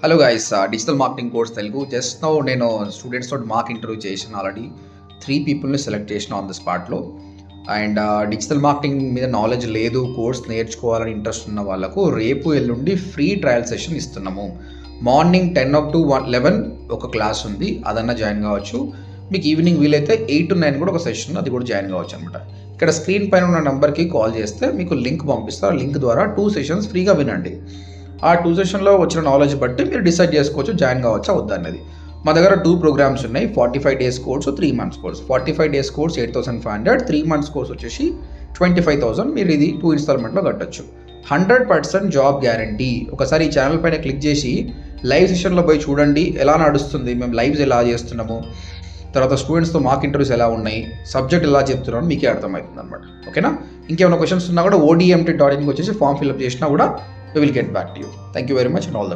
Hello guys, digital marketing course Telugu. Just now నేను students తోటి mock interview చేసిన already 3 పీపుల్ని సెలెక్ట్ చేసిన ఆన్ ద స్పాట్లో. అండ్ డిజిటల్ మార్కెటింగ్ మీద నాలెడ్జ్ లేదు, కోర్స్ నేర్చుకోవాలని ఇంట్రెస్ట్ ఉన్న వాళ్ళకు రేపు ఎల్లుండి ఫ్రీ ట్రయల్ సెషన్ ఇస్తున్నాము. మార్నింగ్ 10 to 11 ఒక క్లాస్ ఉంది, అదన్నా జాయిన్ కావచ్చు. మీకు ఈవినింగ్ వీలైతే 8 to 9 కూడా ఒక సెషన్, అది కూడా జాయిన్ కావచ్చు అనమాట. ఇక్కడ స్క్రీన్ పైన ఉన్న నెంబర్కి కాల్ చేస్తే మీకు లింక్ పంపిస్తారు. ఆ లింక్ ద్వారా 2 సెషన్స్ ఫ్రీగా వినండి. ఆ 2 సెషన్లో వచ్చిన నాలెడ్జ్ బట్టి మీరు డిసైడ్ చేసుకోవచ్చు జాయిన్ కావచ్చా వద్దా అనేది. మా దగ్గర 2 ప్రోగ్రామ్స్ ఉన్నాయి, 45 days course, 3 months course. 45 days course 8,500, 3 months course వచ్చేసి 25,000. మీరు ఇది 2 ఇన్స్టాల్మెంట్లో కట్టచ్చు. 100% జాబ్ గ్యారంటీ. ఒకసారి ఈ ఛానల్ పైన క్లిక్ చేసి లైవ్ సెషన్లో పోయి చూడండి, ఎలా నడుస్తుంది, మేము లైవ్స్ ఎలా చేస్తున్నాము, తర్వాత స్టూడెంట్స్తో మాక్ ఇంటర్వ్యూస్ ఎలా ఉన్నాయి, సబ్జెక్ట్ ఎలా చెప్తున్నాను మీకే అర్థమవుతుంది అనమాట. ఓకేనా? ఇంకేమైనా క్వశ్చన్స్ ఉన్నా కూడా odmt.in వచ్చేసి ఫామ్ ఫిల్అప్ చేసినా కూడా we will get back to you. Thank you very much and all the